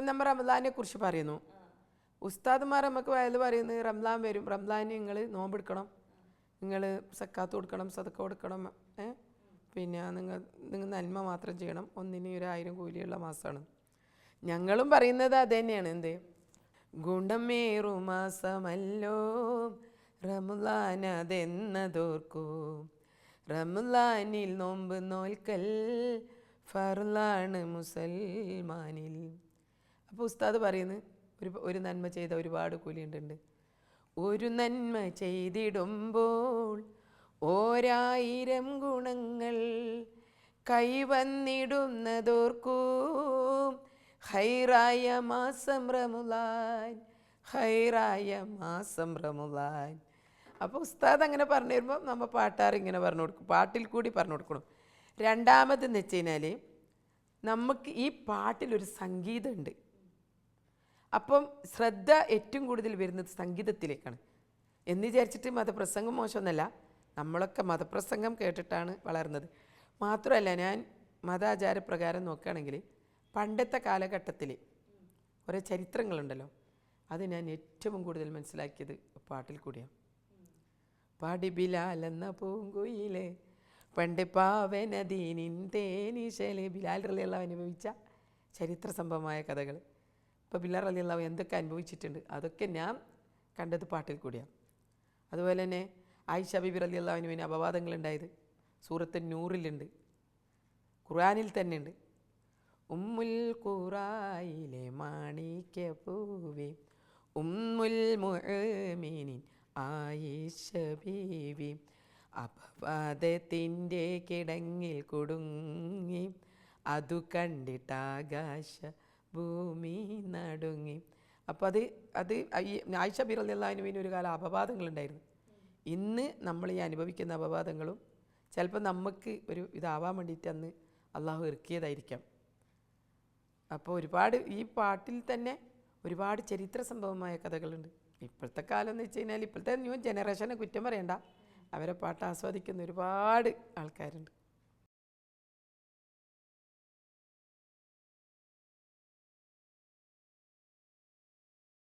ഇപ്പം നമ്മൾ റംലാനെ കുറിച്ച് പറയുന്നു. ഉസ്താദ്മാർ നമുക്ക് വയത് പറയുന്നത് റംലാൻ വരും, റംലാന് നിങ്ങൾ നോമ്പെടുക്കണം, നിങ്ങൾ സക്കാത്ത് കൊടുക്കണം, സദക്ക കൊടുക്കണം, പിന്നെ നിങ്ങൾ നന്മ മാത്രം ചെയ്യണം, ഒന്നിന് 1000 കൂലിയുള്ള മാസമാണ്. ഞങ്ങളും പറയുന്നത് അത് തന്നെയാണ്. എന്ത് ഗുണമേറു മാസമല്ലോ റംലാൻ അതെന്നതോർക്കൂ, റംലാനിൽ നോമ്പ് നോൽക്കൽ ഫർളാണ് മുസൽമാനിൽ. അപ്പോൾ ഉസ്താദ് പറയുന്നത് ഒരു നന്മ ചെയ്ത ഒരുപാട് കൂലിയുണ്ട്. ഒരു നന്മ ചെയ്തിടുമ്പോൾ 1000 ഗുണങ്ങൾ കൈവന്നിടുന്നതോർക്കൂ, ഹൈറായ മാസം റമളാൻ, ഹൈറായ മാസം റമളാൻ. അപ്പോൾ ഉസ്താദ് അങ്ങനെ പറഞ്ഞു തരുമ്പോൾ നമ്മൾ പാട്ടാർ ഇങ്ങനെ പറഞ്ഞു കൊടുക്കും, പാട്ടിൽ കൂടി പറഞ്ഞു കൊടുക്കണം. രണ്ടാമതെന്ന് വെച്ച് കഴിഞ്ഞാൽ നമുക്ക് ഈ പാട്ടിലൊരു സംഗീതമുണ്ട്. അപ്പം ശ്രദ്ധ ഏറ്റവും കൂടുതൽ വരുന്നത് സംഗീതത്തിലേക്കാണ് എന്ന് വിചാരിച്ചിട്ട് മതപ്രസംഗം മോശമൊന്നുമല്ല, നമ്മളൊക്കെ മതപ്രസംഗം കേട്ടിട്ടാണ് വളർന്നത്. മാത്രമല്ല, ഞാൻ മതാചാരപ്രകാരം നോക്കുകയാണെങ്കിൽ പണ്ടത്തെ കാലഘട്ടത്തിൽ കുറേ ചരിത്രങ്ങളുണ്ടല്ലോ, അത് ഞാൻ ഏറ്റവും കൂടുതൽ മനസ്സിലാക്കിയത് പാട്ടിൽ കൂടിയാണ്. പാടി ബിലാൽ എന്ന പൂങ്കുയിലെ പണ്ട് പാവനദീനിൻ തേനീശയിലെ ബിലാൽ റളിയല്ലാഹു അനുഭവിച്ച ചരിത്ര സംഭവമായ കഥകൾ. ഇപ്പോൾ ബിലാൽ റളിയല്ലാഹു എന്തൊക്കെ അനുഭവിച്ചിട്ടുണ്ട് അതൊക്കെ ഞാൻ കണ്ടത് പാട്ടിൽ കൂടിയാണ്. അതുപോലെ തന്നെ ആയിഷ ബീബി റളിയല്ലാഹു അൻഹുവിന് അപവാദങ്ങളുണ്ടായത് സൂറത്ത് നൂറിലുണ്ട്, ഖുർആനിൽ തന്നെ ഉണ്ട്. ഉമ്മുൽ ഖുറായിലെ മാണിക്യ പൂവേ ഉമ്മുൽ മുഅ്മിനീൻ ആയിഷ ബീവി അപവാദത്തിൻ്റെ കിടങ്ങിൽ കുടുങ്ങി, അതു കണ്ടിട്ടാകാശ ഭൂമി നടുങ്ങി. അപ്പോൾ അത് ആയിഷ ബീബി റളിയല്ലാഹു അൻഹുവിന് ഒരു കാലം അപവാദങ്ങളുണ്ടായിരുന്നു. ഇന്ന് നമ്മൾ ഈ അനുഭവിക്കുന്ന അപവാദങ്ങളും ചിലപ്പോൾ നമുക്ക് ഒരു ഇതാവാൻ വേണ്ടിയിട്ട് അന്ന് അള്ളാഹു ഇറക്കിയതായിരിക്കാം. അപ്പോൾ ഒരുപാട് ഈ പാട്ടിൽ തന്നെ ഒരുപാട് ചരിത്ര സംഭവമായ കഥകളുണ്ട്. ഇപ്പോഴത്തെ കാലം എന്ന് വെച്ച് കഴിഞ്ഞാൽ ഇപ്പോഴത്തെ ന്യൂ ജനറേഷനെ കുറ്റം പറയണ്ട, അവരെ പാട്ട് ആസ്വദിക്കുന്ന ഒരുപാട് ആൾക്കാരുണ്ട്.